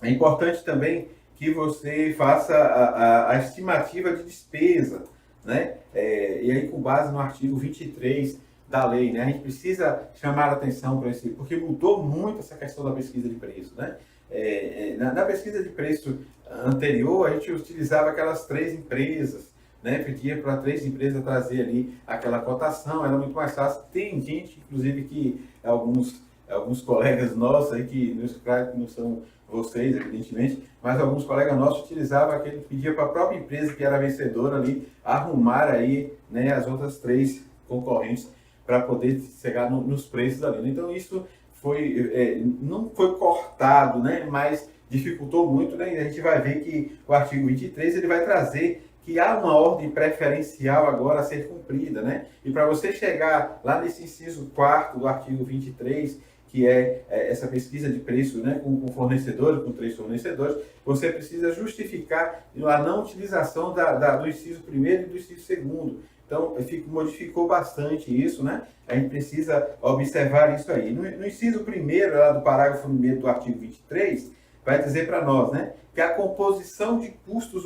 É importante também que você faça a estimativa de despesa, né? E aí, com base no artigo 23 da lei, né? A gente precisa chamar a atenção para esse, porque mudou muito essa questão da pesquisa de preço, né? Na pesquisa de preço anterior, a gente utilizava aquelas três empresas, né? Pedia para três empresas trazer ali aquela cotação, era muito mais fácil. Tem gente, inclusive, que alguns colegas nossos aí, que não são vocês, evidentemente, mas alguns colegas nossos utilizavam aquele, pedia para a própria empresa que era vencedora ali, arrumar aí, né, as outras três concorrentes para poder chegar nos preços ali. Então isso não foi cortado, né, mas dificultou muito, né, e a gente vai ver que o artigo 23 ele vai trazer que há uma ordem preferencial agora a ser cumprida, né? E para você chegar lá nesse inciso 4º do artigo 23, que é essa pesquisa de preço, né, com fornecedores, com três fornecedores, você precisa justificar a não utilização do inciso primeiro e do inciso segundo. Então, modificou bastante isso, né? A gente precisa observar isso aí. No inciso primeiro, lá do parágrafo 1º do artigo 23, vai dizer para nós, né, que a composição de custos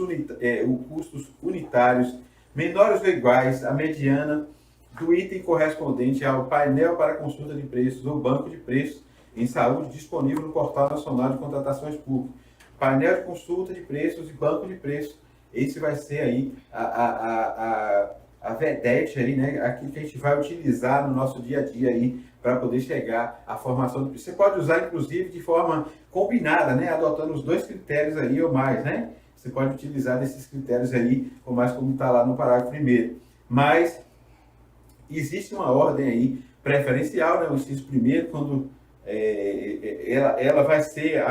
unitários menores ou iguais à mediana do item correspondente ao painel para consulta de preços ou banco de preços em saúde disponível no Portal Nacional de Contratações Públicas. Painel de consulta de preços e banco de preços. Esse vai ser aí a vedete aí, né? Aquilo que a gente vai utilizar no nosso dia a dia aí para poder chegar à formação do preço. Você pode usar, inclusive, de forma combinada, né? Adotando os dois critérios aí ou mais, né? Você pode utilizar desses critérios aí, ou mais como está lá no parágrafo primeiro. Mas existe uma ordem aí preferencial, né? O inciso primeiro, quando ela vai ser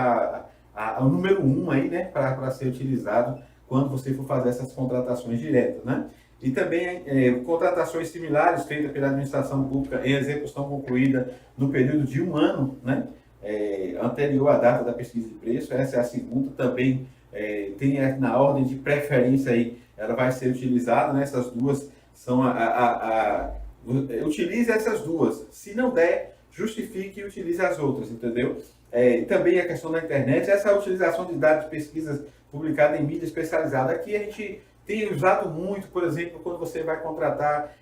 o número 1 aí, né? Para ser utilizado quando você for fazer essas contratações diretas, né? E também contratações similares feitas pela administração pública em execução concluída no período de 1 ano, né? Anterior à data da pesquisa de preço. Essa é a segunda, também tem na ordem de preferência aí, ela vai ser utilizada, né? Essas duas são utilize essas duas. Se não der, justifique e utilize as outras, entendeu? E também a questão da internet, essa utilização de dados de pesquisas publicadas em mídia especializada. Aqui a gente tem usado muito, por exemplo, quando você vai contratar,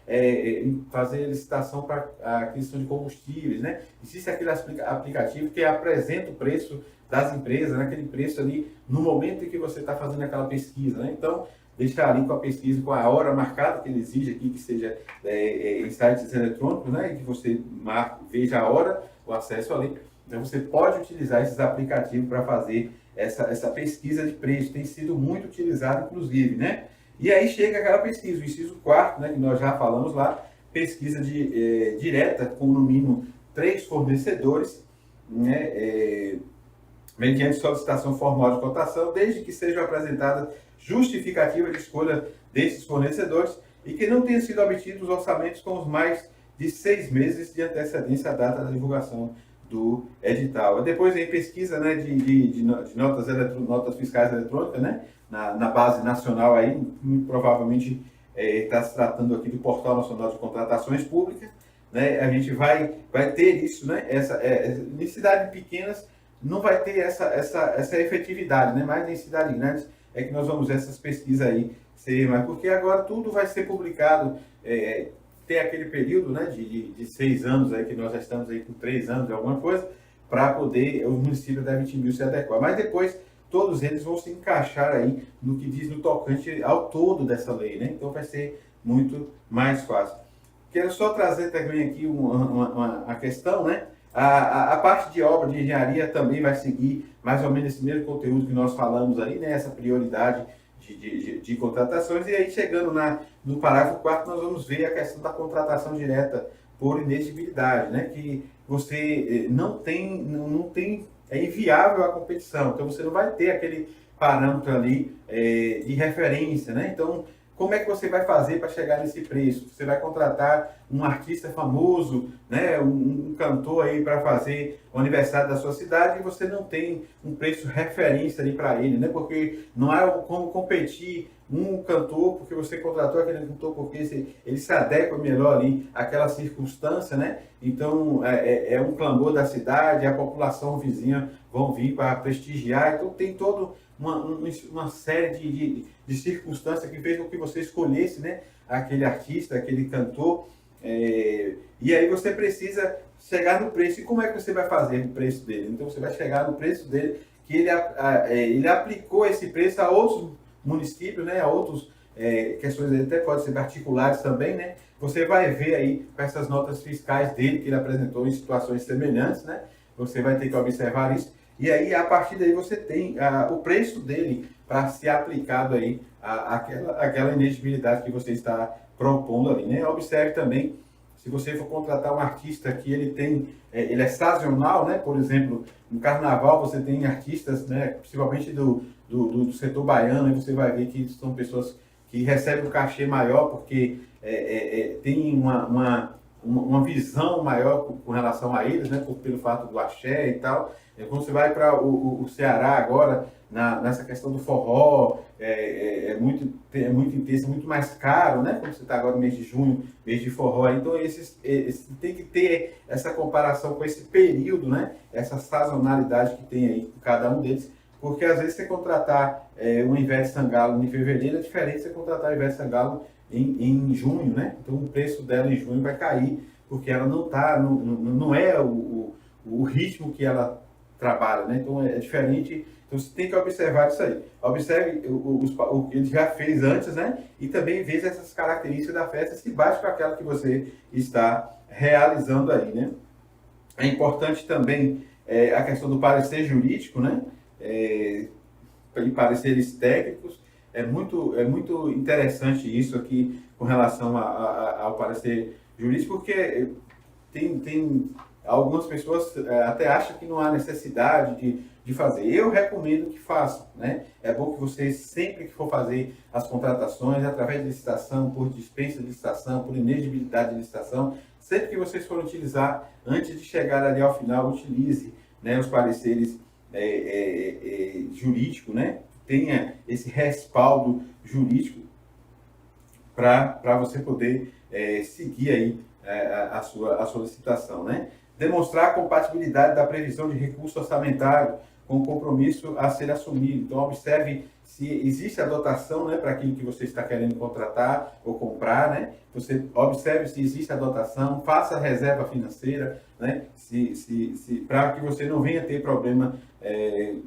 fazer licitação para a aquisição de combustíveis, né? Existe aquele aplicativo que apresenta o preço das empresas, né? Aquele preço ali no momento em que você está fazendo aquela pesquisa, né? Então, deixar ali com a pesquisa, com a hora marcada, que ele exige aqui que seja em sites eletrônicos, né? E que você veja a hora, o acesso ali. Então, você pode utilizar esses aplicativos para fazer essa pesquisa de preço. Tem sido muito utilizado, inclusive, né? E aí chega aquela pesquisa, o inciso 4º, né, que nós já falamos lá, pesquisa direta com no mínimo 3 fornecedores, né, mediante solicitação formal de cotação, desde que seja apresentada justificativa de escolha desses fornecedores e que não tenham sido obtidos orçamentos com os mais de 6 meses de antecedência à data da divulgação do edital. Depois em pesquisa, né, de notas fiscais eletrônicas, né, na base nacional aí, provavelmente está se tratando aqui do Portal Nacional de Contratações Públicas, né, a gente vai ter isso, né, em cidades pequenas não vai ter essa efetividade, né, mas em cidades grandes é que nós vamos ver essas pesquisas aí ser mais, porque agora tudo vai ser publicado, tem aquele período, né, de 6 anos aí, que nós já estamos aí com 3 anos de alguma coisa, para poder, os municípios da 20 mil se adequar. Mas depois, todos eles vão se encaixar aí no que diz no tocante ao todo dessa lei, né? Então vai ser muito mais fácil. Quero só trazer também aqui uma questão, né? A parte de obra de engenharia também vai seguir mais ou menos esse mesmo conteúdo que nós falamos aí, né? Essa prioridade de contratações. E aí, chegando no parágrafo 4º, nós vamos ver a questão da contratação direta por inexigibilidade, né? Que você não tem, é inviável a competição. Então, você não vai ter aquele parâmetro ali de referência, né? Então, como é que você vai fazer para chegar nesse preço? Você vai contratar um artista famoso, né, um cantor aí para fazer o aniversário da sua cidade e você não tem um preço referência ali para ele, né? Porque não há como competir um cantor porque você contratou aquele cantor porque ele se adequa melhor ali àquela circunstância, né? Então é um clamor da cidade, a população vizinha vão vir para prestigiar, então tem todo uma série de circunstâncias que fez com que você escolhesse, né, aquele artista, aquele cantor, e aí você precisa chegar no preço. E como é que você vai fazer o preço dele? Então você vai chegar no preço dele, que ele aplicou esse preço a outros municípios, né, a outros questões, até pode ser particulares também, né? Você vai ver aí com essas notas fiscais dele que ele apresentou em situações semelhantes, né? Você vai ter que observar isso. E aí, a partir daí, você tem o preço dele para ser aplicado aí àquela inexigibilidade que você está propondo ali, né? Observe também, se você for contratar um artista que ele é sazonal, né? Por exemplo, no carnaval você tem artistas, né? Principalmente do setor baiano, e você vai ver que são pessoas que recebem um cachê maior porque tem uma visão maior com relação a eles, né? Pelo fato do axé e tal. Quando você vai para o Ceará agora, nessa questão do forró, é muito intenso, muito mais caro, né? Quando você está agora no mês de junho, mês de forró. Então, tem que ter essa comparação com esse período, né? Essa sazonalidade que tem aí com cada um deles. Porque às vezes você contratar um Ivete Sangalo em fevereiro é diferente de você contratar o Ivete Sangalo em junho, né? Então o preço dela em junho vai cair, porque ela não é o ritmo que ela trabalha, né? Então é diferente. Então você tem que observar isso aí. Observe o que ele já fez antes, né? E também veja essas características da festa se bate com aquela que você está realizando aí, né? É importante também a questão do parecer jurídico, né? E pareceres técnicos. É muito interessante isso aqui com relação ao parecer jurídico, porque tem algumas pessoas até acham que não há necessidade de fazer. Eu recomendo que façam, né? É bom que vocês, sempre que for fazer as contratações, através de licitação, por dispensa de licitação, por inexigibilidade de licitação, sempre que vocês forem utilizar, antes de chegar ali ao final, utilize, né, os pareceres jurídicos, né? Tenha esse respaldo jurídico para você poder seguir aí a sua licitação, né? Demonstrar a compatibilidade da previsão de recurso orçamentário com o compromisso a ser assumido. Então, observe se existe a dotação, né, para aquilo que você está querendo contratar ou comprar, né? Você observe se existe a dotação, faça a reserva financeira, né? Para que você não venha ter problema,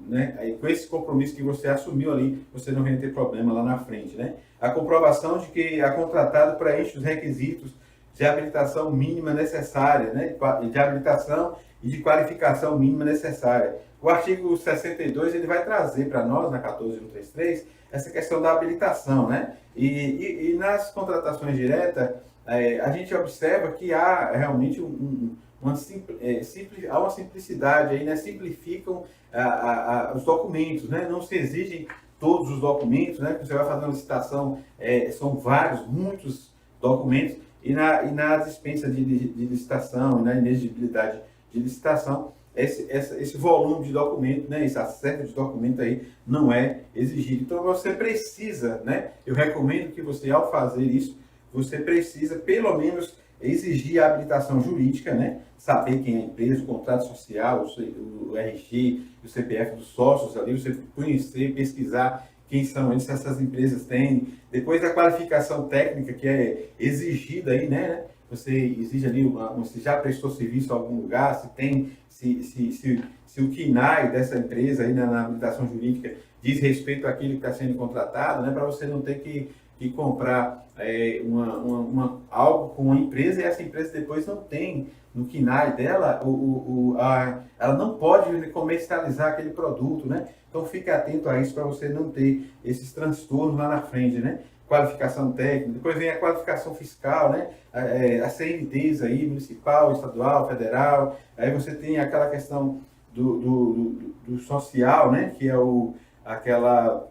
né? Com esse compromisso que você assumiu ali, você não venha ter problema lá na frente, né? A comprovação de que a contratada preenche os requisitos de habilitação mínima necessária, né? De habilitação e de qualificação mínima necessária. O artigo 62 ele vai trazer para nós, na 14133, essa questão da habilitação, né? E nas contratações diretas, a gente observa que há realmente uma simplicidade aí, né? Simplificam os documentos, né? Não se exigem todos os documentos, né? Você vai fazer uma licitação, são muitos documentos, e na dispensa de licitação, na inexigibilidade de licitação, esse volume de documento, né, esse acerto de documento aí não é exigido. Então você precisa, né, eu recomendo que você, ao fazer isso, você precisa pelo menos exigir a habilitação jurídica, né, saber quem é a empresa, o contrato social, o RG, o CPF dos sócios ali, você conhecer, pesquisar quem são eles, se essas empresas têm. Depois a qualificação técnica que é exigida aí, né? Você exige ali, você já prestou serviço em algum lugar, se o KNAI dessa empresa aí na habilitação jurídica diz respeito àquilo que está sendo contratado, né? Para você não ter que comprar algo com uma empresa e essa empresa depois não tem no KNAI dela, ela não pode comercializar aquele produto, né? Então fique atento a isso para você não ter esses transtornos lá na frente, né? Qualificação técnica, depois vem a qualificação fiscal, né? As CNTs aí, municipal, estadual, federal, aí você tem aquela questão do social, né? Que é aquela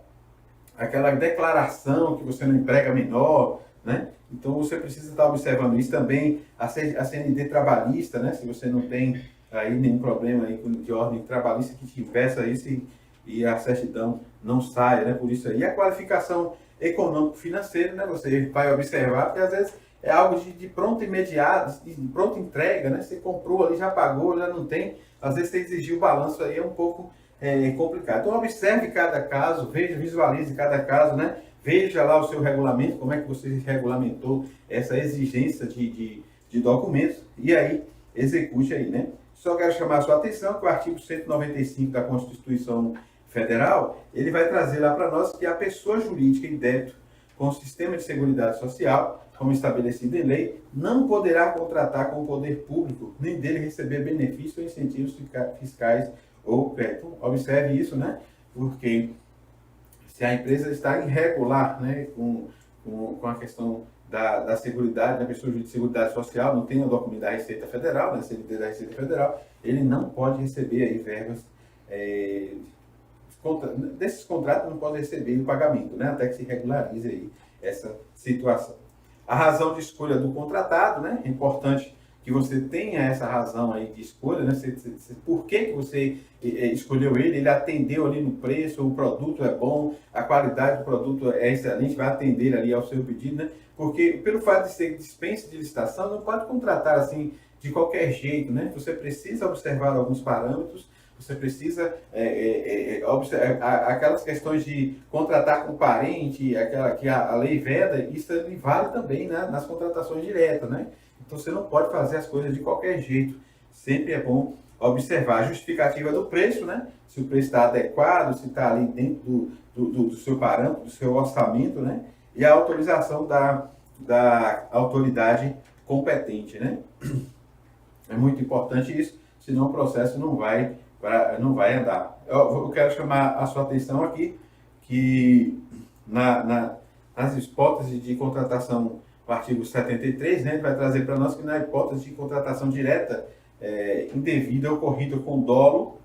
aquela declaração que você não emprega menor, né? Então você precisa estar observando isso também, a CND trabalhista, né? Se você não tem aí nenhum problema aí de ordem trabalhista que te impeça isso e a certidão não saia, né? Por isso aí. E a qualificação econômico-financeira, né? Você vai observar, porque às vezes é algo de pronto imediato, de pronta entrega, né? Você comprou ali, já pagou, já não tem. Às vezes você exigir o balanço aí é um pouco complicado. Então observe cada caso, veja, visualize cada caso, né? Veja lá o seu regulamento, como é que você regulamentou essa exigência de documentos e aí execute aí, né? Só quero chamar a sua atenção que o artigo 195 da Constituição Federal, ele vai trazer lá para nós que a pessoa jurídica em débito com o sistema de seguridade social, como estabelecido em lei, não poderá contratar com o poder público, nem dele receber benefícios ou incentivos fiscais ou crédito. Observe isso, né? Porque se a empresa está irregular, né, com a questão da seguridade, da pessoa de seguridade social, não tem o documento da Receita Federal, né, CLT da Receita Federal, ele não pode receber aí verbas desses contratos, não pode receber o pagamento, né, até que se regularize aí essa situação. A razão de escolha do contratado, né, é importante que você tenha essa razão aí de escolha, né? Por que você escolheu ele? Ele atendeu ali no preço, o produto é bom, a qualidade do produto é excelente, vai atender ali ao seu pedido, né? Porque pelo fato de ser dispensa de licitação, não pode contratar assim de qualquer jeito, né? Você precisa observar alguns parâmetros, você precisa observar aquelas questões de contratar com parente, aquela que a lei veda, isso vale também, né, nas contratações diretas, né? Então você não pode fazer as coisas de qualquer jeito. Sempre é bom observar a justificativa do preço, né? Se o preço está adequado, se está ali dentro do seu parâmetro, do seu orçamento, né? E a autorização da autoridade competente, né? É muito importante isso, senão o processo não vai andar. Eu quero chamar a sua atenção aqui que nas hipóteses de contratação, o artigo 73, né, ele vai trazer para nós que na hipótese de contratação direta indevida ocorrida com dolo,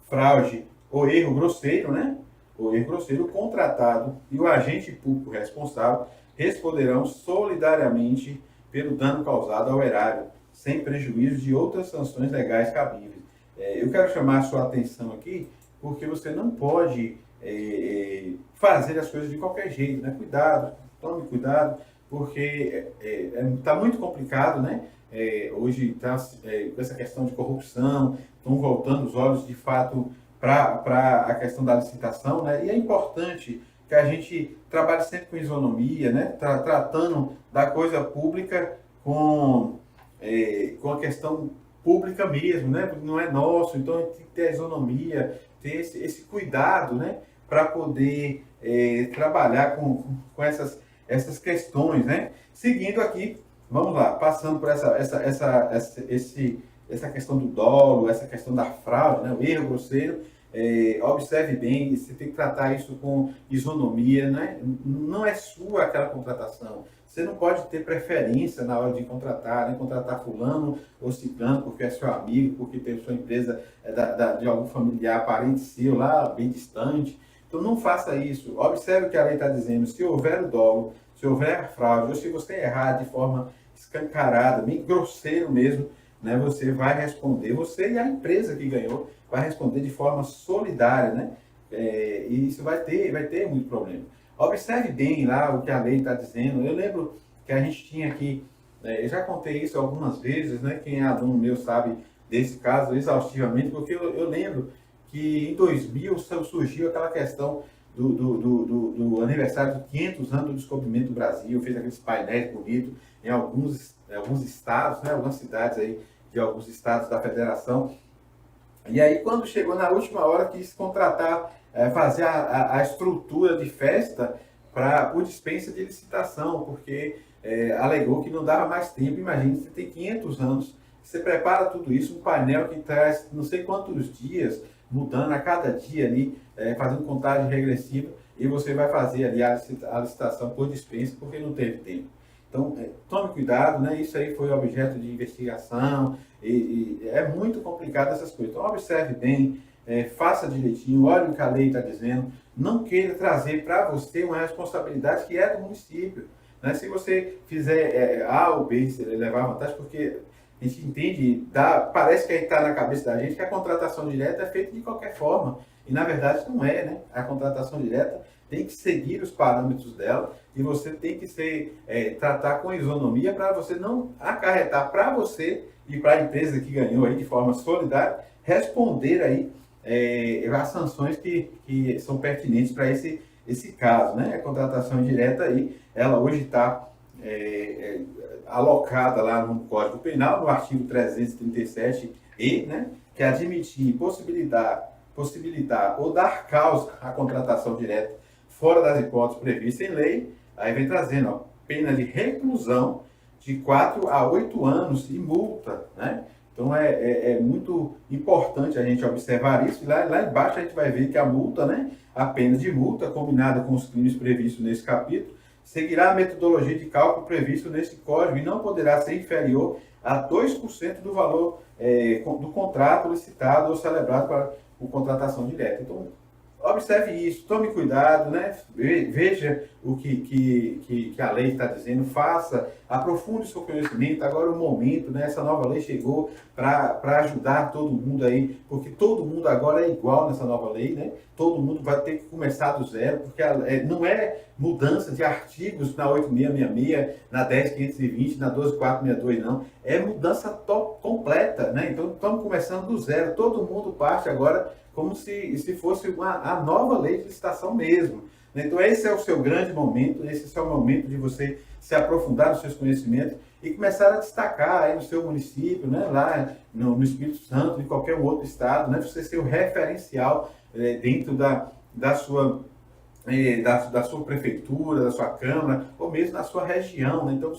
fraude ou erro grosseiro, né, o erro grosseiro, o contratado e o agente público responsável responderão solidariamente pelo dano causado ao erário, sem prejuízo de outras sanções legais cabíveis. Eu quero chamar a sua atenção aqui, porque você não pode fazer as coisas de qualquer jeito, né? Cuidado, tome cuidado, porque está muito complicado, né? Hoje está com essa questão de corrupção, estão voltando os olhos de fato para a questão da licitação, né? E é importante que a gente trabalhe sempre com isonomia, né? Tratando da coisa pública com a questão pública mesmo, né? Não é nosso, então a gente tem que ter a isonomia, ter esse cuidado, né? Para poder trabalhar com essas questões, né? Seguindo aqui, vamos lá, passando por essa questão do dolo, essa questão da fraude, né? O erro grosseiro. Observe bem, você tem que tratar isso com isonomia, né? Não é sua aquela contratação. Você não pode ter preferência na hora de contratar, né? Contratar fulano ou ciclano porque é seu amigo, porque tem sua empresa de algum familiar, parente seu lá, bem distante. Então não faça isso. Observe o que a lei está dizendo. Se houver o dolo, se houver fraude, ou se você errar de forma escancarada, bem grosseiro mesmo, né? Você vai responder, você e a empresa que ganhou, vai responder de forma solidária, né? E isso vai ter muito problema. Observe bem lá o que a lei está dizendo. Eu lembro que a gente tinha aqui, eu já contei isso algumas vezes, né? Quem é aluno meu sabe desse caso exaustivamente, porque eu lembro que em 2000 surgiu aquela questão do aniversário de 500 anos do descobrimento do Brasil, fez aqueles painéis bonitos em alguns estados, né? Algumas cidades aí de alguns estados da federação. E aí, quando chegou na última hora, quis contratar, fazer a estrutura de festa por dispensa de licitação, porque alegou que não dava mais tempo. Imagina, você tem 500 anos, você prepara tudo isso, um painel que traz não sei quantos dias, mudando a cada dia ali, fazendo contagem regressiva, e você vai fazer ali a licitação por dispensa, porque não teve tempo. Então, tome cuidado, né? Isso aí foi objeto de investigação e é muito complicado essas coisas. Então, observe bem, faça direitinho, olhe o que a lei está dizendo, não queira trazer para você uma responsabilidade que é do município. Né? Se você fizer A ou B, se levar vantagem, porque a gente entende, parece que está na cabeça da gente que a contratação direta é feita de qualquer forma. E na verdade não é, né? A contratação direta tem que seguir os parâmetros dela e você tem que tratar com isonomia para você não acarretar para você e para a empresa que ganhou aí de forma solidária, responder aí as sanções que são pertinentes para esse caso, né? A contratação direta aí, ela hoje está alocada lá no Código Penal, no artigo 337-E, né? Que é admitir, possibilitar ou dar causa à contratação direta fora das hipóteses previstas em lei, aí vem trazendo, ó, pena de reclusão de 4 a 8 anos e multa, né? Então é muito importante a gente observar isso. E lá embaixo a gente vai ver que a multa, né? A pena de multa, combinada com os crimes previstos nesse capítulo, seguirá a metodologia de cálculo previsto nesse código e não poderá ser inferior a 2% do valor do contrato licitado ou celebrado para por contratação direta. Então, observe isso, tome cuidado, né? Veja o que a lei está dizendo, faça, aprofunde o seu conhecimento. Agora é o momento, né? Essa nova lei chegou para ajudar todo mundo aí, porque todo mundo agora é igual nessa nova lei, né? Todo mundo vai ter que começar do zero, porque não é mudança de artigos na 8666, na 10520, na 12462, não. É mudança completa, né? Então, estamos começando do zero. Todo mundo parte agora como se fosse a nova lei de licitação mesmo. Então, esse é o seu grande momento, esse é o momento de você se aprofundar nos seus conhecimentos e começar a destacar aí no seu município, né, lá no Espírito Santo, em qualquer outro estado, né, você ser o referencial dentro da sua prefeitura, da sua câmara, ou mesmo da sua região. Né? Então,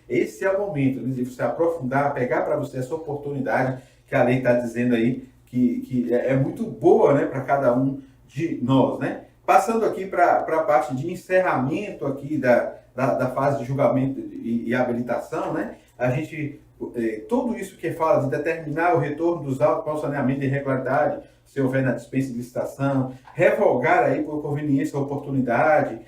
esse é o momento de você aprofundar, pegar para você essa oportunidade que a lei está dizendo aí, que é muito boa, né, para cada um de nós, né? Passando aqui para a parte de encerramento aqui da fase de julgamento e habilitação, né? A gente, tudo isso que fala de determinar o retorno dos autos para o saneamento de irregularidade, se houver na dispensa de licitação, revogar aí por conveniência ou oportunidade,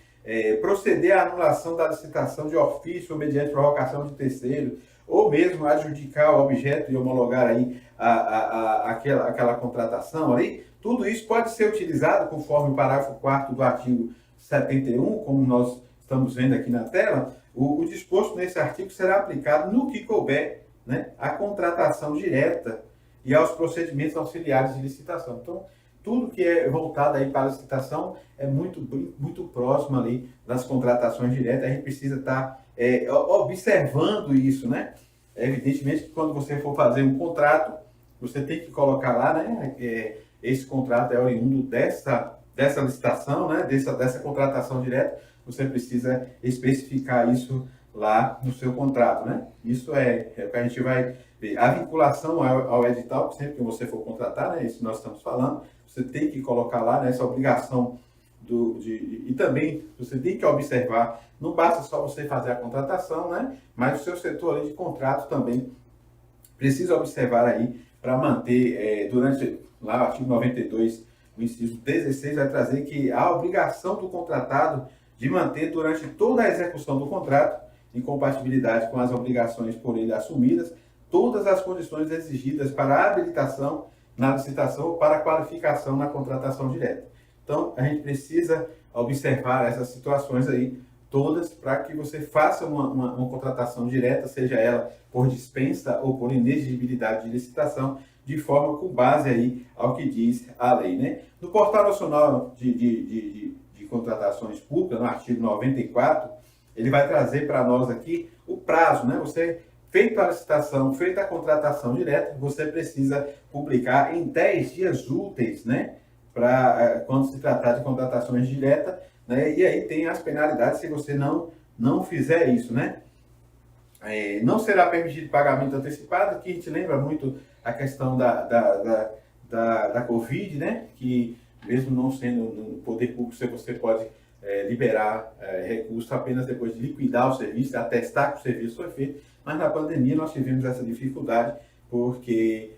proceder à anulação da licitação de ofício mediante provocação de terceiro, ou mesmo adjudicar o objeto e homologar aí aquela contratação ali, tudo isso pode ser utilizado conforme o parágrafo 4º do artigo 71, como nós estamos vendo aqui na tela. O disposto nesse artigo será aplicado no que couber, né, à contratação direta e aos procedimentos auxiliares de licitação. Então, tudo que é voltado aí para a licitação é muito próximo ali das contratações diretas. A gente precisa estar observando isso, né? Evidentemente que quando você for fazer um contrato, você tem que colocar lá, né? Esse contrato é oriundo dessa licitação, né? Dessa contratação direta. Você precisa especificar isso lá no seu contrato, né? Isso é o que a gente vai ver. A vinculação ao edital, sempre que você for contratar, né? Isso nós estamos falando, você tem que colocar lá, né, essa obrigação e também você tem que observar, não basta só você fazer a contratação, né? Mas o seu setor ali de contrato também precisa observar aí para manter, durante lá o artigo 92, o inciso 16 vai trazer que a obrigação do contratado de manter durante toda a execução do contrato, em compatibilidade com as obrigações por ele assumidas, todas as condições exigidas para a habilitação na licitação ou para a qualificação na contratação direta. Então, a gente precisa observar essas situações aí todas para que você faça uma contratação direta, seja ela por dispensa ou por inexigibilidade de licitação, de forma com base aí ao que diz a lei, né? No Portal Nacional de Contratações Públicas, no artigo 94, ele vai trazer para nós aqui o prazo, né? Você, feita a licitação, feita a contratação direta, você precisa publicar em 10 dias úteis, né? Para quando se tratar de contratações diretas, né? E aí tem as penalidades se você não fizer isso, né? Não será permitido pagamento antecipado, que a gente lembra muito a questão da Covid, né? Que mesmo não sendo no poder público, você pode liberar recursos apenas depois de liquidar o serviço, atestar que o serviço foi feito, mas na pandemia nós tivemos essa dificuldade, porque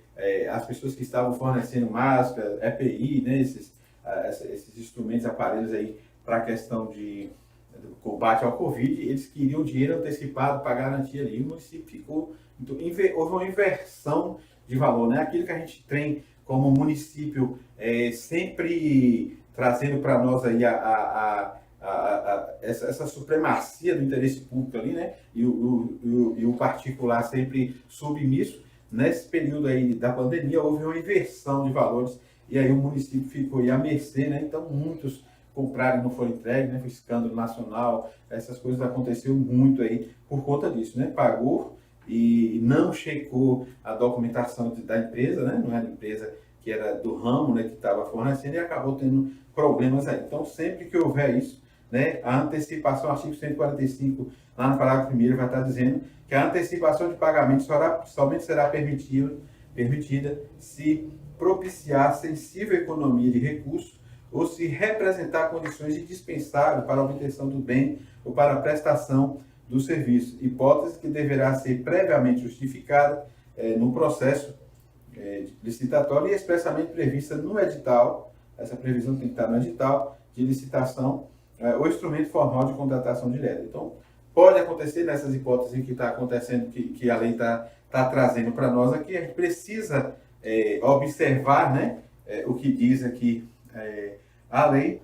as pessoas que estavam fornecendo máscaras, EPI, né, esses instrumentos, aparelhos aí para a questão do combate ao Covid, eles queriam dinheiro antecipado para garantir ali, o município ficou, então, houve uma inversão de valor, né? Aquilo que a gente tem como município sempre trazendo para nós aí essa supremacia do interesse público ali, né? E o particular sempre submisso. Nesse período aí da pandemia houve uma inversão de valores e aí o município ficou aí à mercê, né? Então muitos compraram e não foram entregues, né? Foi escândalo nacional, essas coisas aconteceram muito aí por conta disso, né? Pagou e não checou a documentação da empresa, né? Não era a empresa que era do ramo, né? Que estava fornecendo e acabou tendo problemas aí. Então sempre que houver isso, né? A antecipação, artigo 145, lá no parágrafo 1º, vai estar dizendo que a antecipação de pagamento somente será permitida se propiciar sensível economia de recursos ou se representar condições indispensáveis para a obtenção do bem ou para a prestação do serviço, hipótese que deverá ser previamente justificada no processo licitatório e expressamente prevista no edital. Essa previsão tem que estar no edital de licitação ou instrumento formal de contratação direta. Então, pode acontecer nessas hipóteses que está acontecendo, que a lei está trazendo para nós aqui, a gente precisa observar, né, o que diz aqui a lei.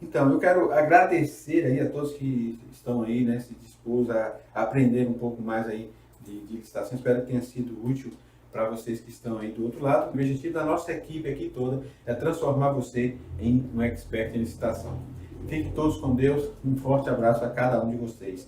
Então, eu quero agradecer aí a todos que estão aí, né, se dispôs a aprender um pouco mais aí de licitação. Espero que tenha sido útil para vocês que estão aí do outro lado. O objetivo da nossa equipe aqui toda é transformar você em um expert em licitação. Fiquem todos com Deus. Um forte abraço a cada um de vocês.